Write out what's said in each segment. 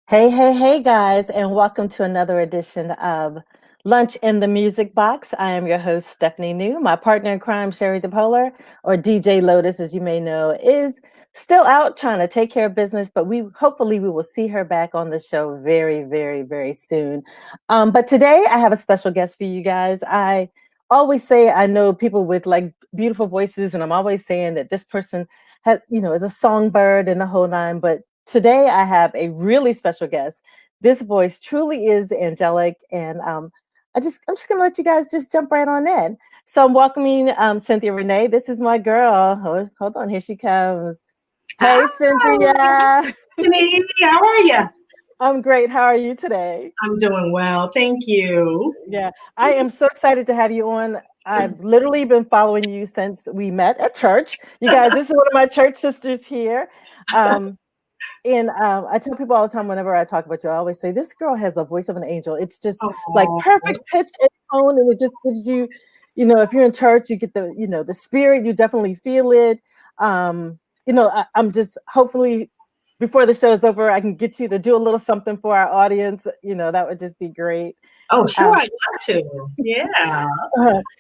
Hey, hey, hey, guys, and welcome to another edition of Lunch in the Music Box. I am your host, Stephanie New. My partner in crime, Sherry DePolar, or DJ Lotus, as you may know, is still out trying to take care of business, but hopefully we will see her back on the show very, very, very soon. But today I have a special guest for you guys. I always say I know people with like beautiful voices, and I'm always saying that this person has, is a songbird and the whole nine, but today I have a really special guest. This voice truly is angelic, and I'm just gonna let you guys just jump right on in. So I'm welcoming Cynthia Renee. This is my girl. Hold on, here she comes. Hi, Hey, Cynthia. Stephanie. How are you? I'm great. How are you today? I'm doing well, thank you. Yeah, I am so excited to have you on. I've literally been following you since we met at church. You guys, this is one of my church sisters here. And I tell people all the time whenever I talk about you, I always say this girl has a voice of an angel. It's just like Oh, perfect pitch and tone, and it just gives you, if you're in church, you get the spirit. You definitely feel it. I'm just hopefully before the show is over, I can get you to do a little something for our audience. That would just be great. oh, sure, Um, I'd love to. Yeah.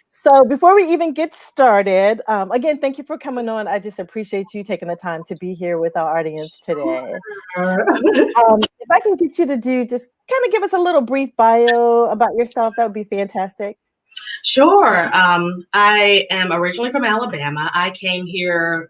so before we even get started, again, thank you for coming on. I just appreciate you taking the time to be here with our audience today. Sure. If I can get you to just kind of give us a little brief bio about yourself, that would be fantastic. Sure. I am originally from Alabama. I came here,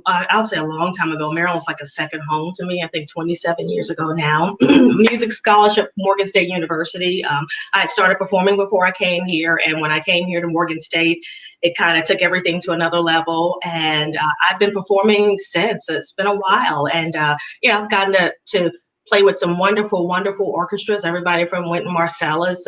I'll say a long time ago. Maryland's like a second home to me. I think 27 years ago now. Music scholarship, Morgan State University. I had started performing before I came here. And when I came here to Morgan State, it kind of took everything to another level. And I've been performing since. It's been a while. And, I've gotten to play with some wonderful, wonderful orchestras. Everybody from Wynton Marsalis,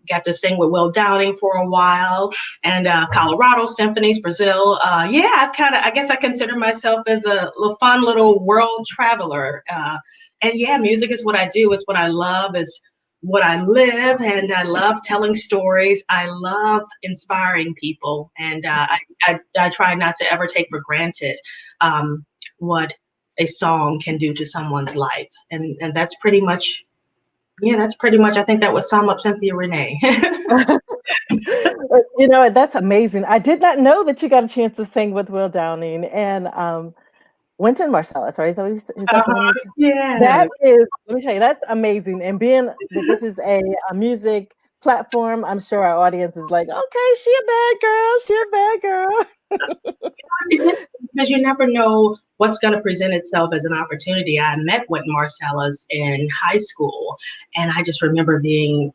got to sing with Will Downing for a while, and Colorado symphonies, Brazil. I guess I consider myself as a little fun little world traveler. And yeah, music is what I do. It's what I love. Is what I live, and I love telling stories. I love inspiring people, and I try not to ever take for granted what a song can do to someone's life, and that's pretty much, I think that would sum up Cynthia Renee. That's amazing. I did not know that you got a chance to sing with Will Downing and Wynton Marsalis, right? Is that the one you Yeah. That is, let me tell you, that's amazing. And being that this is a music platform, I'm sure our audience is like, okay, she a bad girl. She a bad girl. Because you never know what's going to present itself as an opportunity. I met with Marcellus in high school, and I just remember being,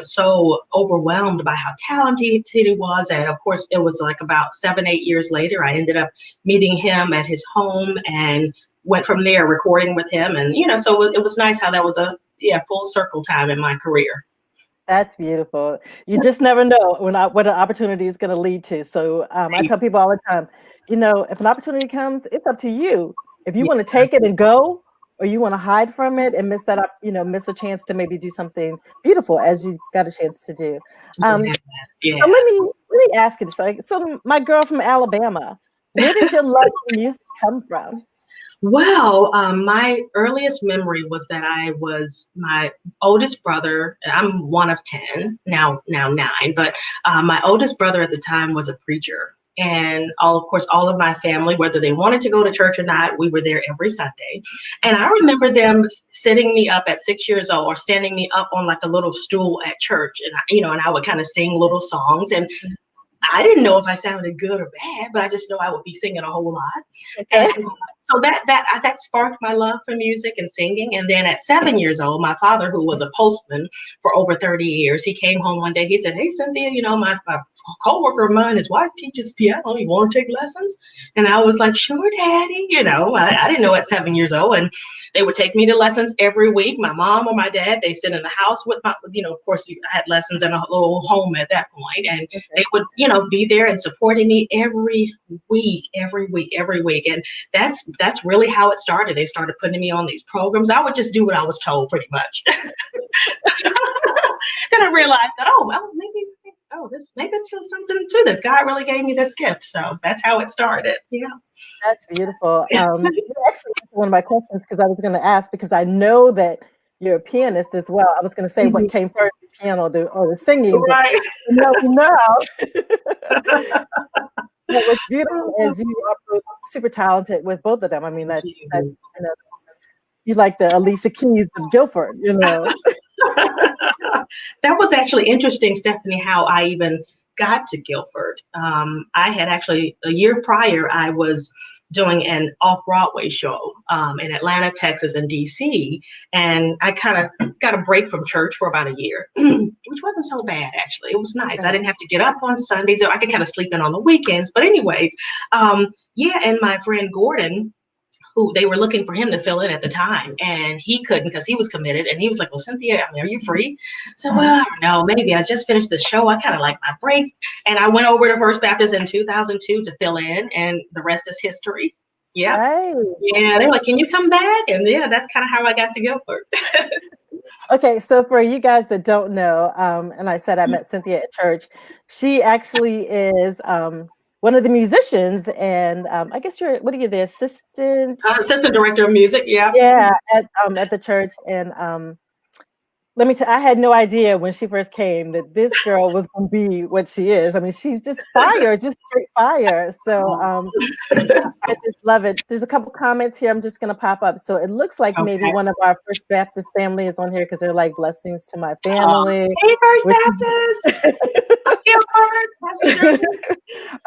so overwhelmed by how talented he was. And of course, it was like about 7, 8 years later, I ended up meeting him at his home and went from there recording with him. And, so it was nice how that was a full circle time in my career. That's beautiful. You just never know what an opportunity is going to lead to. So I tell people all the time, if an opportunity comes, it's up to you. If you want to take it and go, or you want to hide from it and miss that up, miss a chance to maybe do something beautiful as you got a chance to do. Yes. So let me ask you this. So my girl from Alabama, where did your love for music come from? Well, my earliest memory was that my oldest brother. I'm one of 10 now 9, but my oldest brother at the time was a preacher, and of course, all of my family, whether they wanted to go to church or not, we were there every Sunday. And I remember them sitting me up at 6 years old, or standing me up on like a little stool at church, and and I would kind of sing little songs, and I didn't know if I sounded good or bad, but I just know I would be singing a whole lot. Okay. And so that sparked my love for music and singing. And then at 7 years old, my father, who was a postman for over 30 years, he came home one day. He said, "Hey, Cynthia, my coworker of mine, his wife teaches piano. You want to take lessons?" And I was like, "Sure, Daddy." I didn't know at 7 years old. And they would take me to lessons every week. My mom or my dad, they sit in the house with my, of course, I had lessons in a little home at that point, and they would, be there and supporting me every week. And that's really how it started. They started putting me on these programs. I would just do what I was told, pretty much. Then I realized that, maybe it's something to this. God really gave me this gift. So that's how it started. Yeah. That's beautiful. You actually one of my questions because I was going to ask, because I know that you're a pianist as well. I was going to say what came first, the piano or the singing, but Right. no, no. But what's beautiful is you are both super talented with both of them. I mean, that's you like the Alicia Keys of Guilford, That was actually interesting, Stephanie, how I even got to Guilford. I had actually, a year prior, I was doing an off-Broadway show in Atlanta, Texas, and DC. And I kind of got a break from church for about a year, which wasn't so bad, actually. It was nice. I didn't have to get up on Sundays, so I could kind of sleep in on the weekends. But anyways, and my friend Gordon, who they were looking for him to fill in at the time, and he couldn't because he was committed. And he was like, "Well, Cynthia, are you free?" I said, "Well, I don't know. Maybe I just finished the show. I kind of like my break." And I went over to First Baptist in 2002 to fill in, and the rest is history. Yeah, Right. yeah. They were like, "Can you come back?" And yeah, that's kind of how I got to Guilford. Okay, so for you guys that don't know, and I said I met Cynthia at church, she actually is one of the musicians, and I guess what are you, the assistant? Assistant director of music. Yeah. Yeah, at the church, and let me tell you, I had no idea when she first came that this girl was going to be what she is. I mean, she's just fire, just straight fire. So I just love it. There's a couple comments here I'm just going to pop up. So it looks like maybe one of our First Baptist family is on here because they're like, blessings to my family. Hey, First Baptist.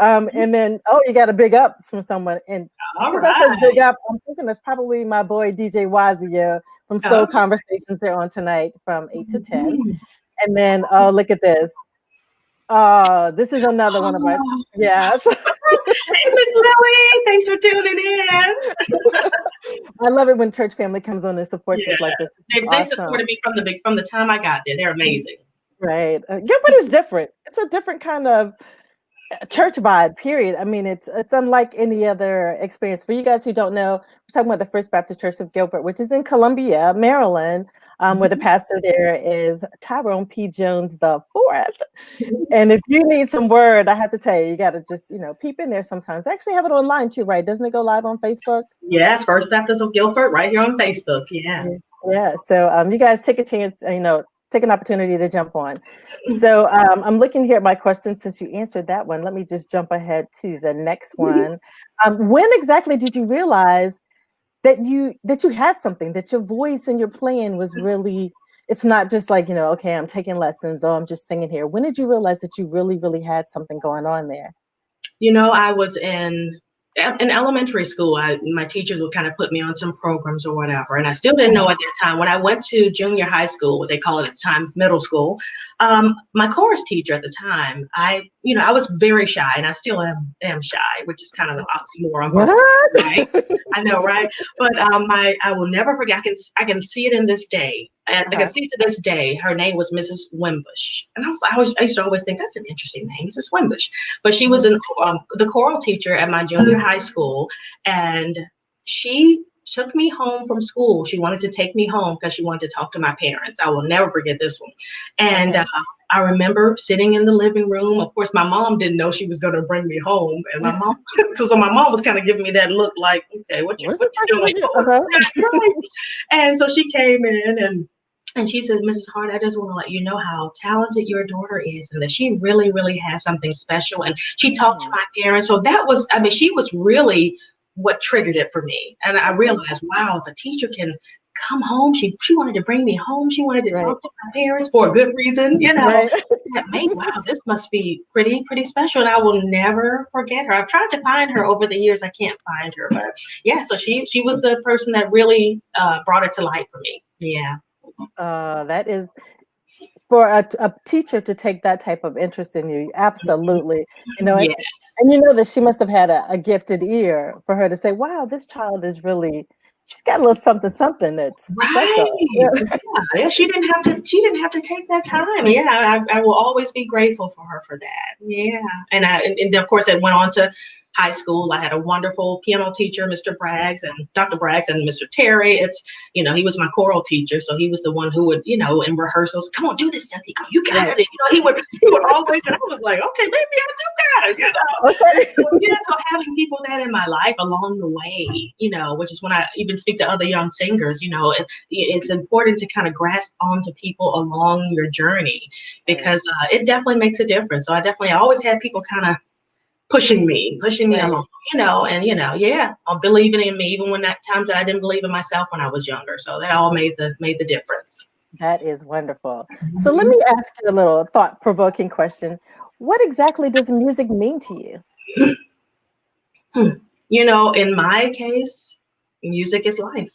And then, you got a big ups from someone. And because that says big up, I'm thinking that's probably my boy, DJ Wazia from Soul Conversations. They're on tonight from 8 to 10. And then, look at this. This is another one of our, yes. Hey, Miss Lily, thanks for tuning in. I love it when church family comes on and supports us like this. They supported me from the time I got there. They're amazing. Right. Guilford is different. It's a different kind of church vibe, period. I mean, it's unlike any other experience. For you guys who don't know, we're talking about the First Baptist Church of Guilford, which is in Columbia, Maryland, where the pastor there is Tyrone P. Jones the Fourth. And if you need some word, I have to tell you, you got to just, peep in there sometimes. I actually have it online too, right? Doesn't it go live on Facebook? Yes, First Baptist of Guilford, right here on Facebook. Yeah. Yeah. So you guys take a chance, take an opportunity to jump on. So I'm looking here at my questions. Since you answered that one, let me just jump ahead to the next one. When exactly did you realize that you had something, that your voice and your playing was really, it's not just like, okay, I'm taking lessons, I'm just singing here. When did you realize that you really, really had something going on there? I was in elementary school. My teachers would kind of put me on some programs or whatever, and I still didn't know at that time. When I went to junior high school, what they call it at times middle school, my chorus teacher at the time, I was very shy, and I still am shy, which is kind of an oxymoron. Right? I know, right? But I will never forget. I can see it in this day. I can see it to this day. Her name was Mrs. Wimbush, and I used to always think that's an interesting name, Mrs. Wimbush. But she was the choral teacher at my junior high school, and she took me home from school. She wanted to take me home because she wanted to talk to my parents. I will never forget this one. And I remember sitting in the living room. Of course, my mom didn't know she was going to bring me home, and my mom was kind of giving me that look like, okay, what you doing? And so she came in and she said, "Mrs. Hart, I just want to let you know how talented your daughter is and that she really, really has something special." And she talked to my parents. So that was, she was really what triggered it for me. And I realized, wow, if a teacher can come home, she wanted to bring me home. She wanted to talk to my parents for a good reason, wow, this must be pretty special. And I will never forget her. I've tried to find her over the years. I can't find her, but yeah, so she was the person that really brought it to light for me. Yeah. That is, for a teacher to take that type of interest in you, absolutely. Yes. And that she must have had a gifted ear for her to say, wow, this child is really, she's got a little something that's special. Yeah, she didn't have to take that time. Yeah, I will always be grateful for her for that. Yeah. And of course it went on to high school. I had a wonderful piano teacher, Mr. Braggs and Dr. Braggs and Mr. Terry. He was my choral teacher. So he was the one who would, in rehearsals, come on, do this, Cynthia. You got it. He would always, and I was like, okay, maybe I do got it, Okay. So having people that in my life along the way, which is when I even speak to other young singers, it's important to kind of grasp onto people along your journey, because it definitely makes a difference. So I definitely always had people kind of pushing me along, I'm believing in me, even when at times that I didn't believe in myself when I was younger. So that all made the difference. That is wonderful. So let me ask you a little thought-provoking question. What exactly does music mean to you? In my case, music is life.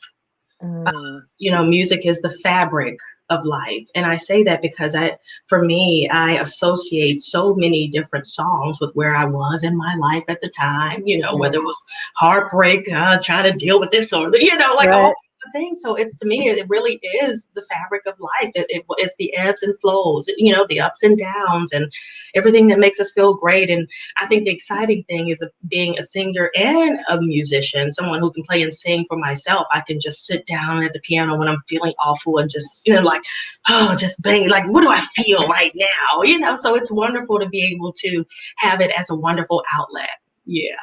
Music is the fabric of life. And I say that because I associate so many different songs with where I was in my life at the time, whether it was heartbreak, trying to deal with this or, all the things. So to me, it really is the fabric of life. It's the ebbs and flows, the ups and downs and everything that makes us feel great. And I think the exciting thing is being a singer and a musician, someone who can play and sing. For myself, I can just sit down at the piano when I'm feeling awful and just, just bang, like, what do I feel right now? So it's wonderful to be able to have it as a wonderful outlet. Yeah.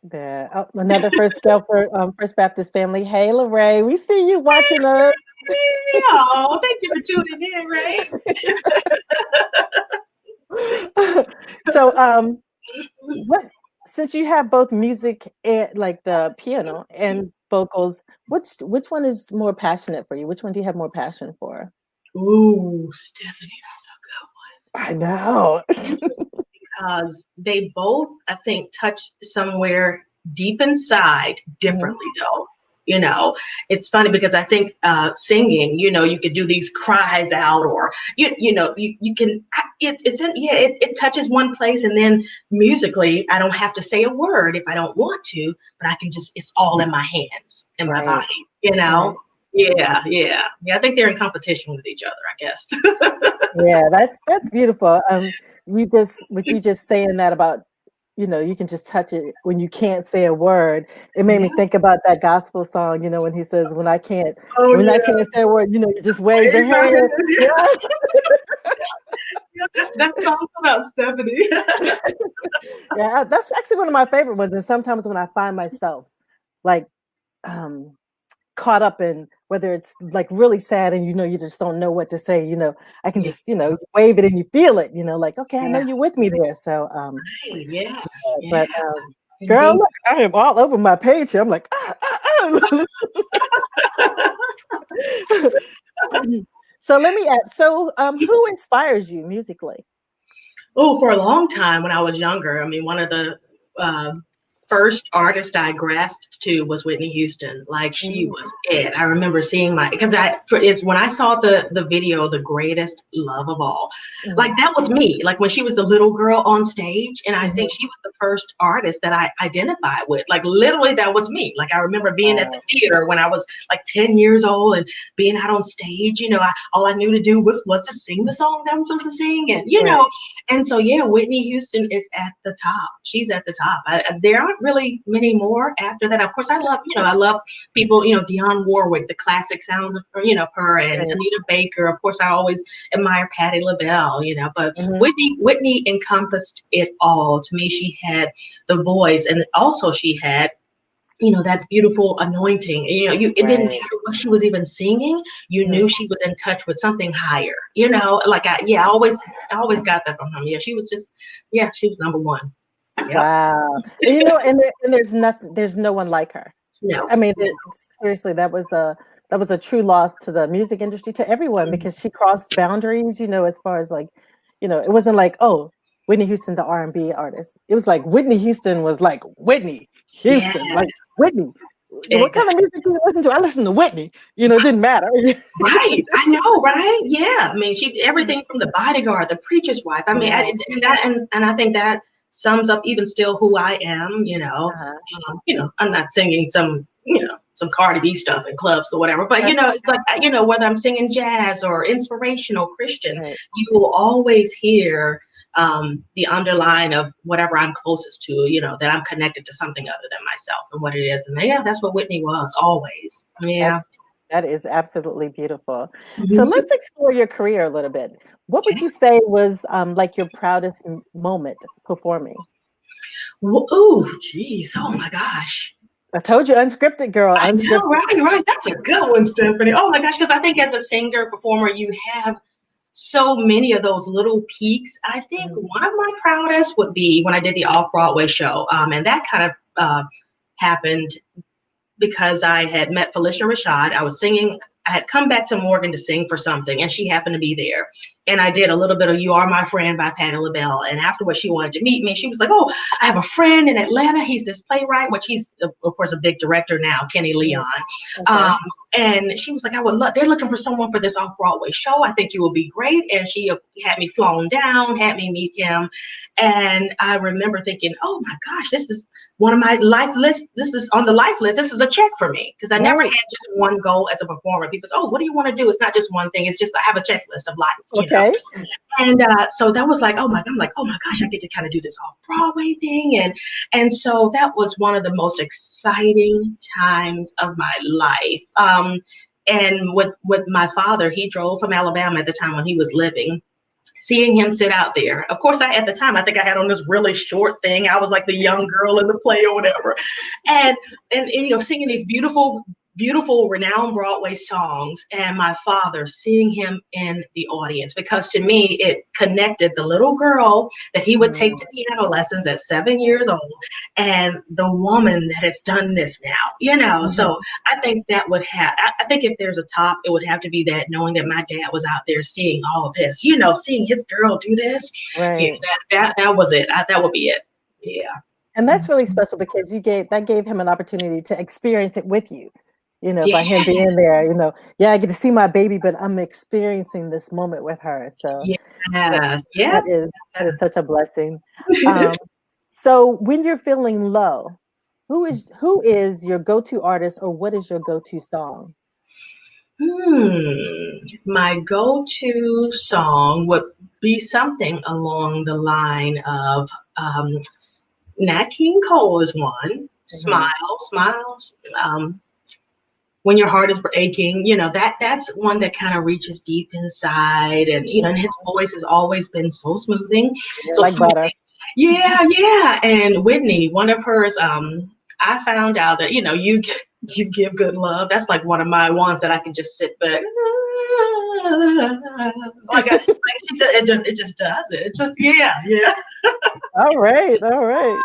There. Oh, another First Baptist family. Hey, Lorraine, we see you watching us. Oh, thank you for tuning in, Ray. So, since you have both music and like the piano and vocals, which one is more passionate for you? Which one do you have more passion for? Ooh, Stephanie, that's a good one. I know. Because they both, I think, touch somewhere deep inside differently, though. It's funny because I think singing, you could do these cries out, or you can. It touches one place, and then musically, I don't have to say a word if I don't want to, but I can just. It's all in my hands and my body. Right. Yeah. I think they're in competition with each other, I guess. Yeah, that's beautiful. What you just saying that about, you can just touch it when you can't say a word. It made me think about that gospel song, when he says, I can't say a word, you just wave your hand. That song's about Stephanie. Yeah, that's actually one of my favorite ones. And sometimes when I find myself like caught up in whether it's like really sad and you just don't know what to say, I can just wave it and you feel it, like, okay, I know you're with me there. So yes. But girl, look, I am all over my page here. I'm like So let me ask, who inspires you musically? Oh, for a long time when I was younger, one of the first artist I grasped to was Whitney Houston. Like, she was it. I remember seeing it's when I saw the video, The Greatest Love of All, like that was me, like when she was the little girl on stage. And I think she was the first artist that I identified with, like literally that was me. Like I remember being at the theater when I was like 10 years old and being out on stage, all I knew to do was to sing the song that I'm supposed to sing. And, and so, Whitney Houston is at the top. She's at the top. There aren't really many more after that. Of course, I love people, Dionne Warwick, the classic sounds of her, her and Anita Baker. Of course, I always admire Patti LaBelle, but Whitney encompassed it all. To me, she had the voice, and also she had that beautiful anointing. It didn't matter what she was even singing. You knew she was in touch with something higher. Like I always got that from her. Yeah, she was number one. Yep. Wow. And there's no one like her. No. Seriously, that was a true loss to the music industry, to everyone, because she crossed boundaries, as far as like, it wasn't like, oh, Whitney Houston, the R&B artist. It was like Whitney Houston was like Whitney Houston, like Whitney. Exactly. What kind of music do you listen to? I listen to Whitney. It didn't matter. Right. I know, right? Yeah. She everything from The Bodyguard, The Preacher's Wife. I think that sums up even still who I am. I'm not singing some Cardi B stuff in clubs or whatever, but it's like whether I'm singing jazz or inspirational Christian, you will always hear the underline of whatever I'm closest to, you know, that I'm connected to something other than myself and what it is. And yeah, that's what Whitney was always. Yeah. That is absolutely beautiful. So Mhm. let's explore your career a little bit. What would Okay. you say was like your proudest moment performing? Oh, geez. Oh my gosh. I told you, unscripted girl, I know, unscripted. right. That's a good one, Stephanie. Oh my gosh, because I think as a singer, performer, you have so many of those little peaks. I think Mhm. one of my proudest would be when I did the off-Broadway show. And that kind of happened because I had met Felicia Rashad. I was singing. I had come back to Morgan to sing for something, and she happened to be there. And I did a little bit of "You Are My Friend" by Patti LaBelle. And afterwards, she wanted to meet me. She was like, "Oh, I have a friend in Atlanta. He's this playwright," which he's, of course, a big director now, Kenny Leon. Okay. And she was like, "I would love. They're looking for someone for this off-Broadway show. I think you will be great." And she had me flown down, had me meet him. And I remember thinking, "Oh my gosh, this is one of my life lists. This is on the life list. This is a check for me," because I never had Right. just one goal as a performer. People say, "Oh, what do you want to do?" It's not just one thing. It's just I have a checklist of life, you know. Okay. And so that was like, I'm like, oh my gosh, I get to kind of do this off Broadway thing, and so that was one of the most exciting times of my life. And with my father, he drove from Alabama at the time when he was living. Seeing him sit out there, of course, at the time I think I had on this really short thing. I was like the young girl in the play or whatever, and you know, singing these beautiful renowned Broadway songs, and my father, seeing him in the audience, because to me it connected the little girl that he would take Mm. to piano lessons at 7 years old and the woman that has done this now, you know. Mhm. So I think that would have, I think if there's a top, it would have to be that, knowing that my dad was out there seeing all of this, you know, seeing his girl do this. Yeah, Right. that was it. That would be it. Yeah. And that's really special because gave him an opportunity to experience it with you, Yeah. by him being there, yeah, I get to see my baby, but I'm experiencing this moment with her. So that Yes. Yeah. that is such a blessing. Um, so when you're feeling low, who is your go-to artist or what is your go-to song? My go-to song would be something along the line of Nat King Cole is one. Mhm. Smile, smiles. When your heart is aching, you know, that's one that kind of reaches deep inside, and you know, and his voice has always been so smoothing, Yeah, so like soothing. butter. Yeah. And Whitney, one of hers, I found out that, you know, you give good love. That's like one of my ones that I can just sit back. Like it just does it. It just yeah. All right, all right.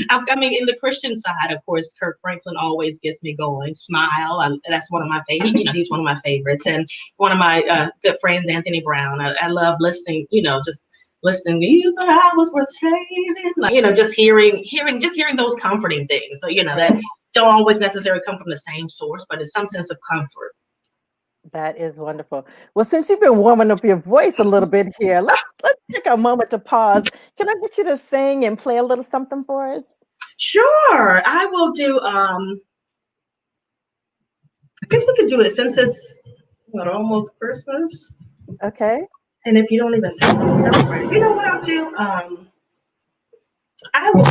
I mean, in the Christian side, of course, Kirk Franklin always gets me going. Smile, that's one of my favorite. You know, he's one of my favorites, and one of my good friends, Anthony Brown. I love listening. You know, just listening to you, but I was worth saving. Like, you know, just hearing those comforting things. So you know that don't always necessarily come from the same source, but it's some sense of comfort. That is wonderful. Well, since you've been warming up your voice a little bit here, let's take a moment to pause. Can I get you to sing and play a little something for us? Sure, I will do. I guess we could do it since it's almost Christmas. Okay. And if you don't even celebrate, you know what I'll do? I will.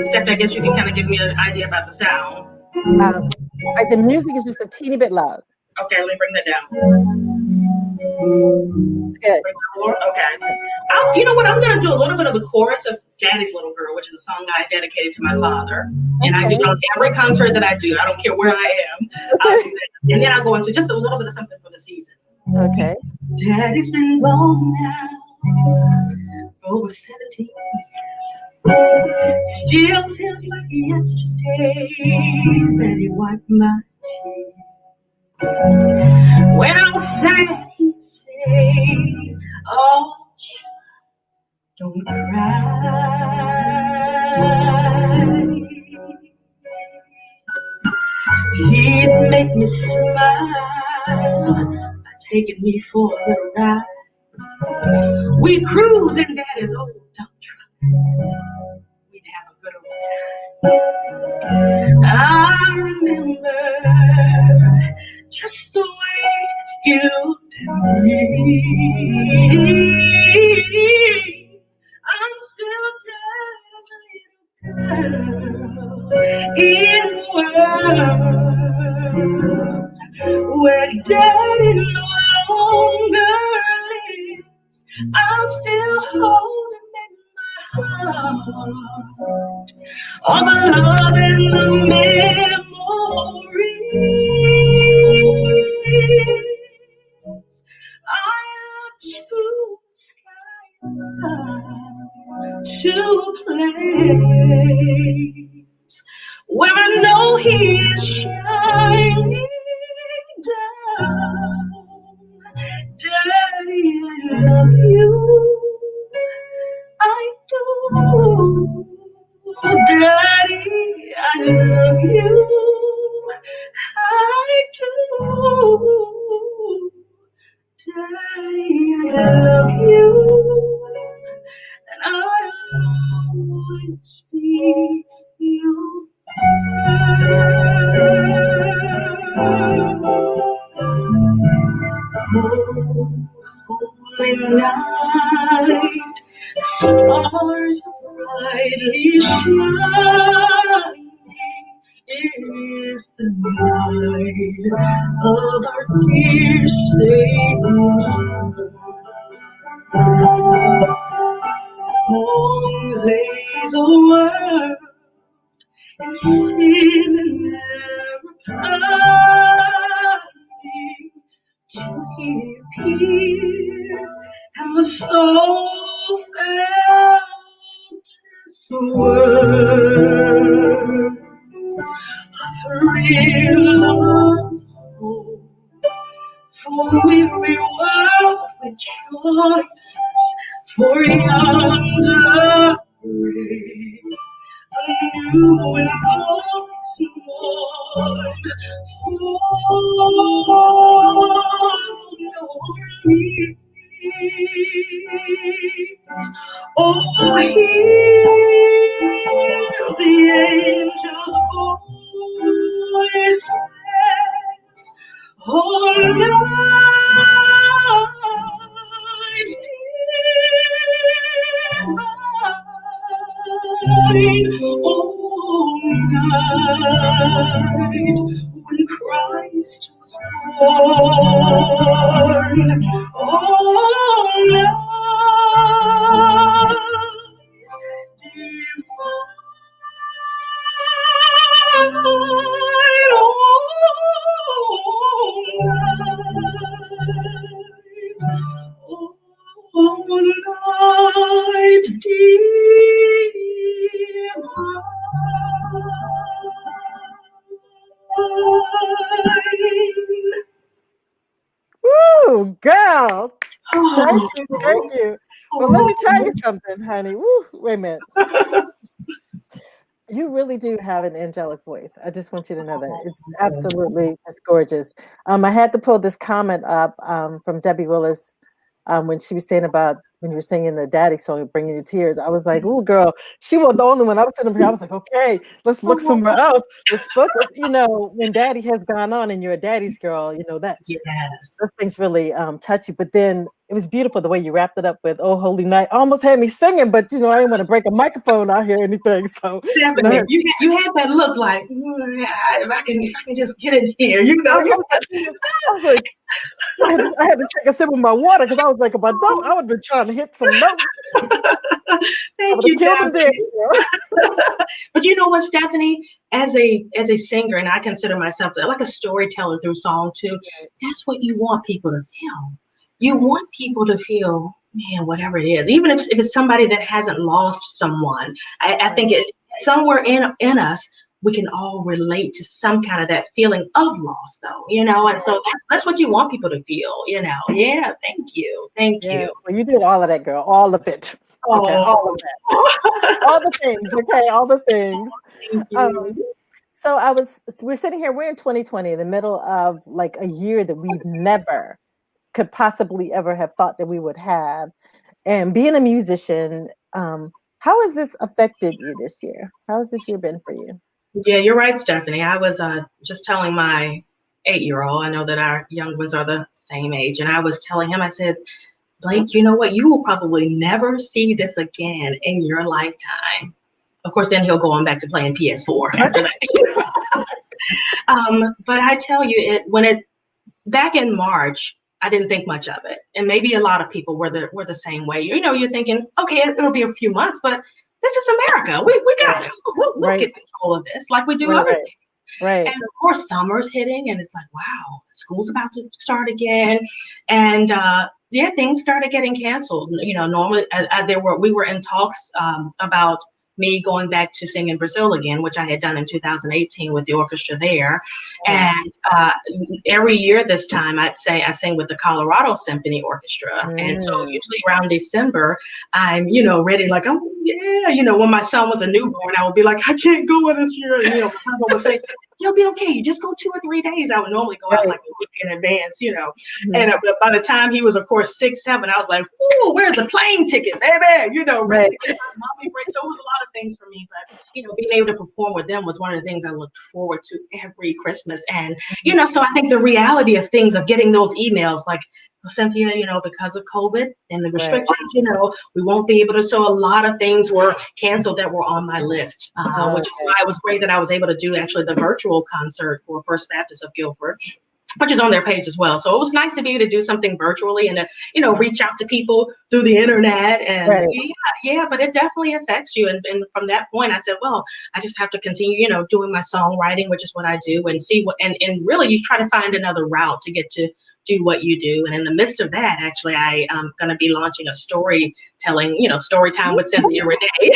Stephanie, I guess you can kind of give me an idea about the sound. All right, the music is just a teeny bit loud. Okay, let me bring that down. It's good. Okay. You know what? I'm going to do a little bit of the chorus of Daddy's Little Girl, which is a song I dedicated to my father. And I do it on every concert that I do. I don't care where I am. I'll do that. And then I'll go into just a little bit of something for the season. Okay. Daddy's been gone now for over 17 years. Still feels like yesterday that he wiped my tears. When I was sad, he'd say, "Oh, don't cry." He'd make me smile by taking me for a little ride. We'd cruise in Daddy's old dump truck. We'd have a good old time. I remember just the way he looked at I'm still just a little girl in a world where daddy no longer lives. I'm still holding in my heart all the love and the memories. I look to the sky above, to place where I know he is shining down. Daddy, I love you. I do. Daddy, I love you. I do. Daddy, I love you. And I'll always be you. Holy night, stars brightly shining. It is the night of our dear Savior's birth. Long lay the world in sin and error pining, till he appeared, and the soul felt his word. A thrill of hope for weary world rejoices, for yonder breaks a new and awesome morn. Fall your knees. Oh, hear the angels' voices. Oh, night divine. Oh, night when Christ was born. Oh, night divine. Night divine. Woo, girl. Thank you, thank you. Well, let me tell you something, honey. Woo, wait a minute. You really do have an angelic voice. I just want you to know that. It's absolutely just gorgeous. I had to pull this comment up from Debbie Willis when she was saying about when you were singing the Daddy song, bringing you tears. I was like, "Ooh, girl, she wasn't the only one." I was sitting here. I was like, "Okay, let's look somewhere else. Let's look." You know, when Daddy has gone on and you're a daddy's girl, you know that those things really touch you. But then it was beautiful the way you wrapped it up with "Oh Holy Night." Almost had me singing, but you know I didn't want to break a microphone out here or anything. So Stephanie, you had that look like if I can just get in here, you know. I was like, I had to take a sip of my water because I was like, if I don't, I would have been trying to hit some notes. Thank you, Stephanie. But you know what, Stephanie, as a singer, and I consider myself like a storyteller through song too. That's what you want people to feel. You want people to feel, man, whatever it is, even if it's somebody that hasn't lost someone. I think somewhere in us, we can all relate to some kind of that feeling of loss, though, you know, and so that's what you want people to feel, you know. Yeah, thank you. Well, you did all of that, girl, all of it. Okay, all of that, all the things. Okay, all the things. So we're sitting here. We're in 2020, in the middle of like a year that we've never could possibly ever have thought that we would have, and being a musician. How has this affected you this year? How has this year been for you? Yeah, you're right, Stephanie. I was just telling my 8-year-old. I know that our young ones are the same age. And I was telling him, I said, Blake, you know what? You will probably never see this again in your lifetime. Of course, then he'll go on back to playing PS4 after that. But I tell you, back in March, I didn't think much of it, and maybe a lot of people were the same way. You know, you're thinking, okay, it'll be a few months, but this is America. We got it. We'll get control of this, like we do other things. Right. And of course, summer's hitting, and it's like, wow, school's about to start again, and things started getting canceled. You know, normally we were in talks about me going back to sing in Brazil again, which I had done in 2018 with the orchestra there. And every year this time, I sing with the Colorado Symphony Orchestra. And so usually around December, I'm, ready, like, oh, yeah, when my son was a newborn, I would be like, I can't go this year. And, my husband would say, you'll be okay. You just go 2 or 3 days. I would normally go out like a week in advance, And by the time he was, of course, 6, 7, I was like, ooh, where's the plane ticket, baby? Ready to get my mommy break. So it was a lot of things for me, but being able to perform with them was one of the things I looked forward to every Christmas. And so I think the reality of things, of getting those emails like, well, Cynthia, because of COVID and the restrictions, we won't be able to. So a lot of things were canceled that were on my list, which is why it was great that I was able to do actually the virtual concert for First Baptist of Guilford, which is on their page as well. So it was nice to be able to do something virtually and to, reach out to people through the internet. And but it definitely affects you. And from that point, I said, well, I just have to continue, doing my songwriting, which is what I do, and see what, and really you try to find another route to get to do what you do. And in the midst of that, actually, I am going to be launching a storytelling, story time with Cynthia Renee.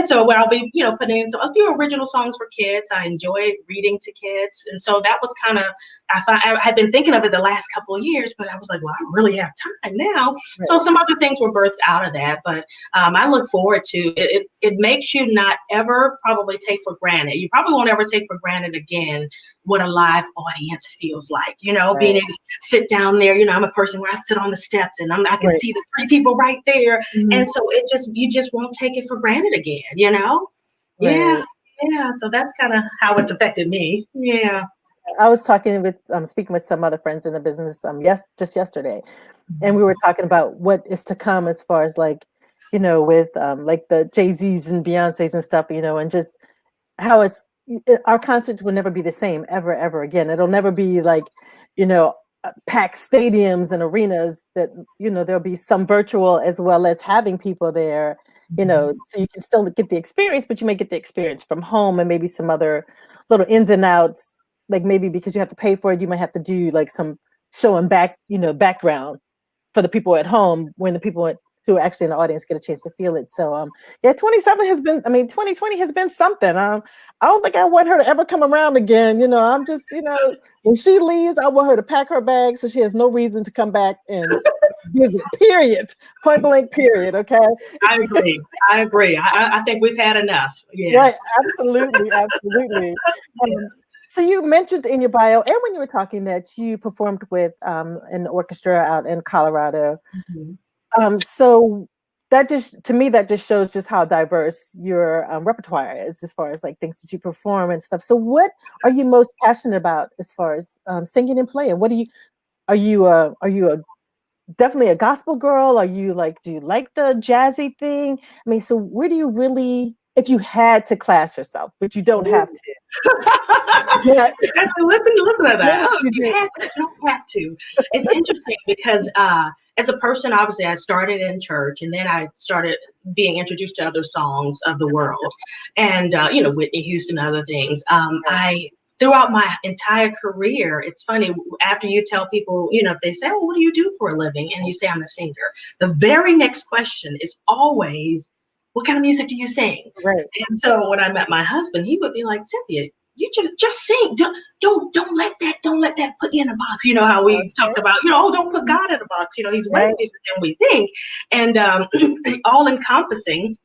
So where I'll be, putting in a few original songs for kids. I enjoy reading to kids. And so that was kind of, I had been thinking of it the last couple of years, but I was like, well, I really have time now. So some other things were birthed out of that. But I look forward to it. It makes you not ever probably take for granted. You probably won't ever take for granted again what a live audience feels like, being able to sit down there. I'm a person where I sit on the steps and I can see the 3 people right there. And so you just won't take it for granted again, Yeah. So that's kind of how it's affected me. Yeah. I was speaking with some other friends in the business just yesterday, and we were talking about what is to come as far as like, with like the Jay-Z's and Beyonce's and stuff, and just how our concerts will never be the same ever again. It'll never be like, packed stadiums and arenas. That there'll be some virtual as well as having people there, so you can still get the experience, but you may get the experience from home, and maybe some other little ins and outs. Like maybe because you have to pay for it, you might have to do like some showing background for the people at home when the people who are actually in the audience get a chance to feel it. So 2020 has been something. I don't think I want her to ever come around again. I'm just, when she leaves, I want her to pack her bag so she has no reason to come back and visit, period. Point blank, period. Okay. I agree. I think we've had enough. Yes. Right. Absolutely. So you mentioned in your bio and when you were talking that you performed with an orchestra out in Colorado. So that just shows just how diverse your repertoire is as far as like things that you perform and stuff. So what are you most passionate about as far as singing and playing? Are you definitely a gospel girl? Do you like the jazzy thing? I mean, so where do you really, if you had to class yourself, but you don't have to? Listen to that. You don't have to. It's interesting because as a person, obviously, I started in church, and then I started being introduced to other songs of the world, and Whitney Houston, and other things. Throughout my entire career, it's funny, after you tell people, if they say, oh, what do you do for a living? And you say, I'm a singer. The very next question is always, what kind of music do you sing? Right. And so when I met my husband, he would be like, Cynthia, you just sing. Don't let that put you in a box. You know how we talked about, don't put God in a box. He's way bigger than we think, and all encompassing.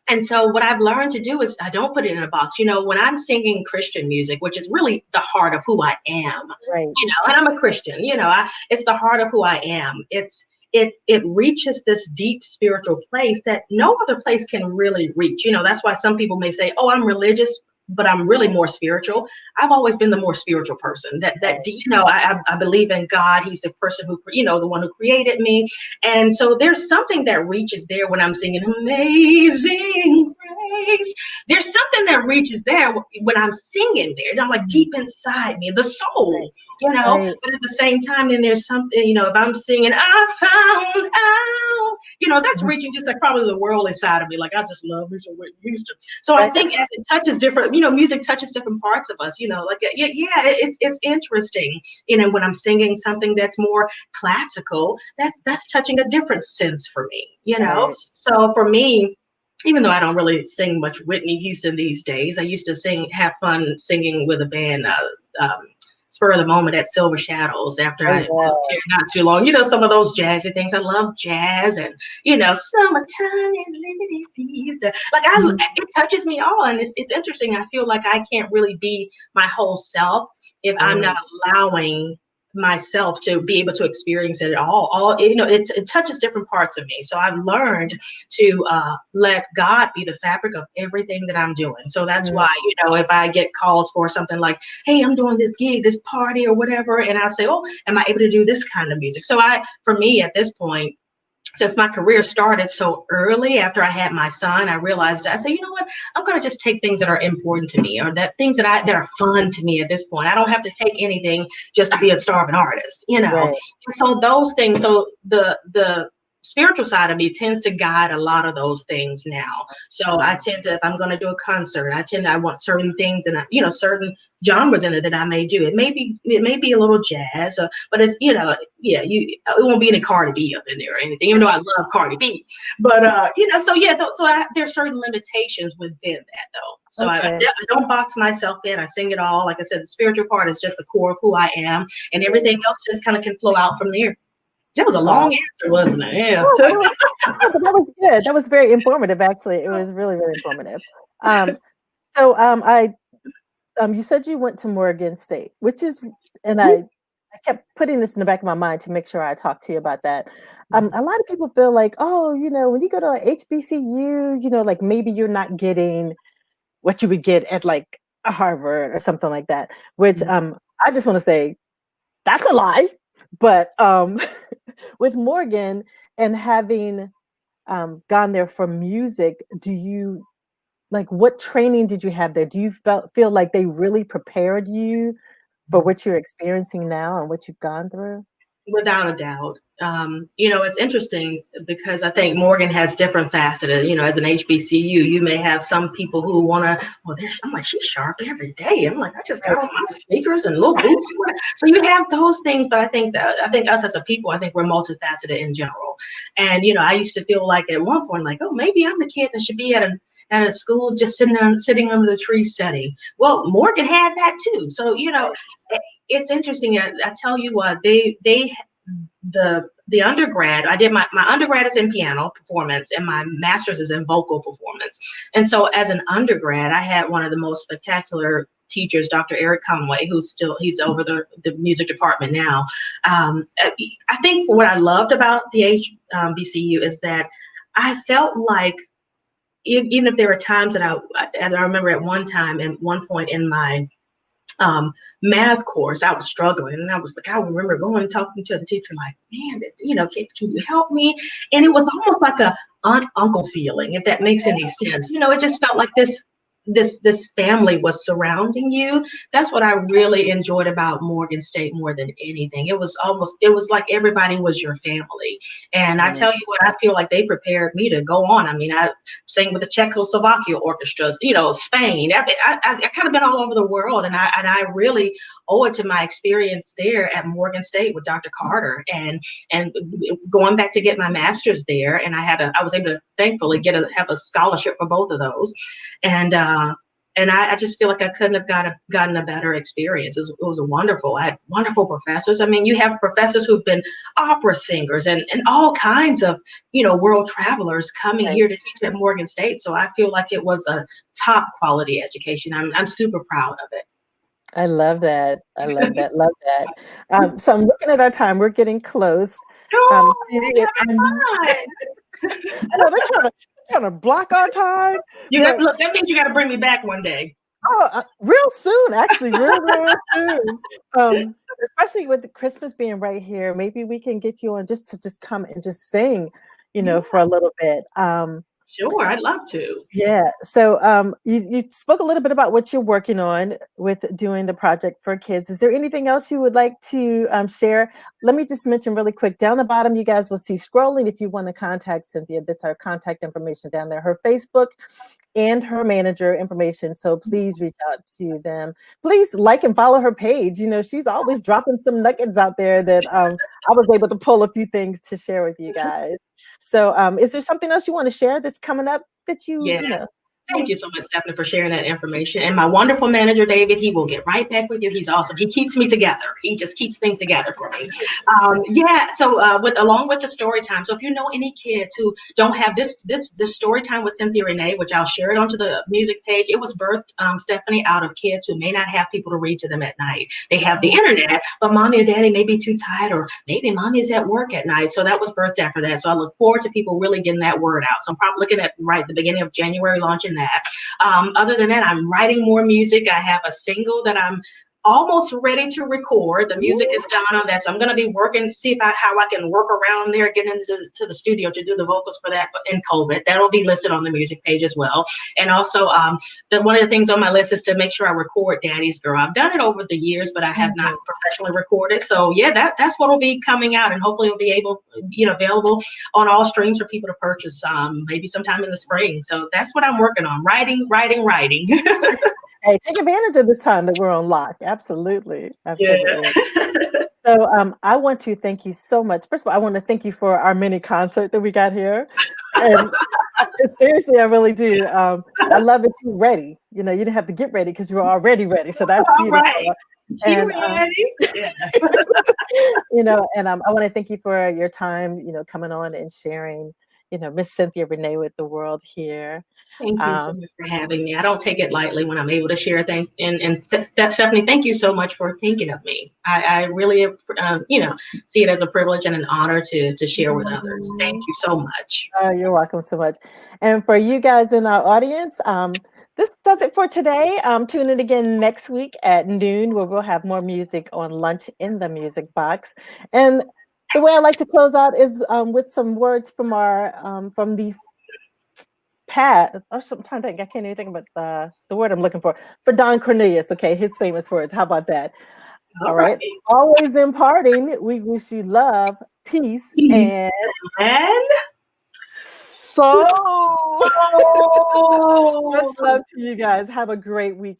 And so what I've learned to do is I don't put it in a box. When I'm singing Christian music, which is really the heart of who I am, right. And I'm a Christian, it's the heart of who I am. It reaches this deep spiritual place that no other place can really reach. That's why some people may say, oh, I'm religious. but I'm really more spiritual. I've always been the more spiritual person. I believe in God. He's the person who, the one who created me. And so there's something that reaches there when I'm singing Amazing Grace. There's something that reaches there when I'm singing there. I'm like deep inside me, the soul, Right. but at the same time, then there's something, if I'm singing, I found out, that's reaching just like probably the worldly side of me. Like, I just love Lisa Whitney Houston. So I Right. think as it touches different, music touches different parts of us, like, it's interesting, when I'm singing something that's more classical, that's touching a different sense for me. Right. So for me, even though I don't really sing much Whitney Houston these days, I used to have fun singing with a band, spur of the moment at Silver Shadows after Oh, I moved here not too long. Some of those jazzy things. I love jazz and, summertime and limited theater. Like wow. it touches me all. And it's interesting. I feel like I can't really be my whole self if I'm not allowing myself to be able to experience it all it touches different parts of me. So I've learned to let God be the fabric of everything that I'm doing. So that's why if I get calls for something like, hey, I'm doing this gig, this party or whatever, and I say, oh, am I able to do this kind of music? So for me at this point, since my career started so early after I had my son, I realized, I said, you know what, I'm going to just take things that are important to me, or that things that are fun to me at this point. I don't have to take anything just to be a starving artist. Right. And so those things, so the spiritual side of me tends to guide a lot of those things now. So I tend to, if I'm going to do a concert, I want certain things and certain genres in it that I may do. It may be a little jazz, but it's it won't be any Cardi B up in there or anything. Even though I love Cardi B, but there's certain limitations within that though. So I don't box myself in. I sing it all. Like I said, the spiritual part is just the core of who I am, and everything else just kind of can flow out from there. That was a long answer, wasn't it? Yeah. But that was good. That was very informative, actually. It was really, really informative. You said you went to Morgan State, which is, and I kept putting this in the back of my mind to make sure I talk to you about that. A lot of people feel like, oh, when you go to a HBCU, like maybe you're not getting what you would get at like a Harvard or something like that, which I just want to say that's a lie. But with Morgan and having gone there for music, what training did you have there? Do you feel like they really prepared you for what you're experiencing now and what you've gone through? Without a doubt. It's interesting because I think Morgan has different faceted, as an HBCU, you may have some people who want to, I'm like, she's sharp every day. I'm like, I just got on my sneakers and little boots. So you have those things, but I think us as a people, I think we're multifaceted in general. And, I used to feel like at one point, like, oh, maybe I'm the kid that should be at a school just sitting under the tree studying. Well, Morgan had that too. So, it's interesting. I tell you what, the undergrad, I did my undergrad is in piano performance and my master's is in vocal performance. And so as an undergrad, I had one of the most spectacular teachers, Dr. Eric Conway, he's over the music department now. I think what I loved about the HBCU is that I felt like, even if there were times that I remember at one point in my math course, I was struggling, and I was like, I remember going and talking to the teacher, like, man, can you help me? And it was almost like a aunt uncle feeling, if that makes any sense. It just felt like this family was surrounding you. That's what I really enjoyed about Morgan State more than anything. It was like everybody was your family. And I tell you what, I feel like they prepared me to go on. I mean, I sang with the Czechoslovakia orchestras, Spain. I kind of been all over the world, and I really owe it to my experience there at Morgan State with Dr. Carter, and going back to get my master's there. And I was able to thankfully have a scholarship for both of those. And I just feel like I couldn't have gotten a better experience. It was wonderful. I had wonderful professors. I mean, you have professors who've been opera singers and all kinds of, world travelers coming here to teach at Morgan State. So I feel like it was a top quality education. I'm super proud of it. I love that. I love that. Love that. So I'm looking at our time. We're getting close. Oh, they're trying to block our time. Look, that means you got to bring me back one day. Oh, real soon, actually, real soon. Especially with the Christmas being right here, maybe we can get you on just to just come and just sing, Yeah, for a little bit. sure. I'd love to. Yeah. So, you spoke a little bit about what you're working on with doing the project for kids. Is there anything else you would like to share? Let me just mention really quick. Down the bottom, you guys will see scrolling if you want to contact Cynthia. That's our contact information down there. Her Facebook and her manager information. So please reach out to them. Please like and follow her page. She's always dropping some nuggets out there that I was able to pull a few things to share with you guys. So is there something else you want to share that's coming up that Yeah. you know? Thank you so much, Stephanie, for sharing that information. And my wonderful manager, David, he will get right back with you. He's awesome. He keeps me together. He just keeps things together for me. Yeah. So along with the story time. So if you know any kids who don't have this story time with Cynthia Renee, which I'll share it onto the music page, it was birthed, Stephanie, out of kids who may not have people to read to them at night. They have the internet, but mommy or daddy may be too tired, or maybe mommy is at work at night. So that was birthed after that. So I look forward to people really getting that word out. So I'm probably looking at the beginning of January launching that. Other than that, I'm writing more music. I have a single that I'm almost ready to record. The music is done on that, so I'm going to be working, see how I can work around there, get into the studio to do the vocals for that in COVID. That'll be listed on the music page as well. And also, one of the things on my list is to make sure I record Daddy's Girl. I've done it over the years, but I have not professionally recorded. So yeah, that's what will be coming out, and hopefully it'll be available on all streams for people to purchase maybe sometime in the spring. So that's what I'm working on, writing. Hey, take advantage of this time that we're on lock. Absolutely. Yeah. So I want to thank you so much. First of all, I want to thank you for our mini concert that we got here. And seriously, I really do. I love that you're ready. You didn't have to get ready because you were already ready. So that's beautiful. Right. And, ready? Yeah. And I want to thank you for your time, coming on and sharing, Miss Cynthia Renee with the world here. Thank you so much for having me. I don't take it lightly when I'm able to share things. And Stephanie, thank you so much for thinking of me. I really, see it as a privilege and an honor to share with others. Thank you so much. Oh, you're welcome so much. And for you guys in our audience, this does it for today. Tune in again next week at noon, where we'll have more music on Lunch in the Music Box. And the way I like to close out is with some words from from the past. I'm trying to think. I can't even think about the word I'm looking for Don Cornelius. Okay, his famous words. How about that? All right. Always imparting. We wish you love, peace. And so much love to you guys. Have a great weekend.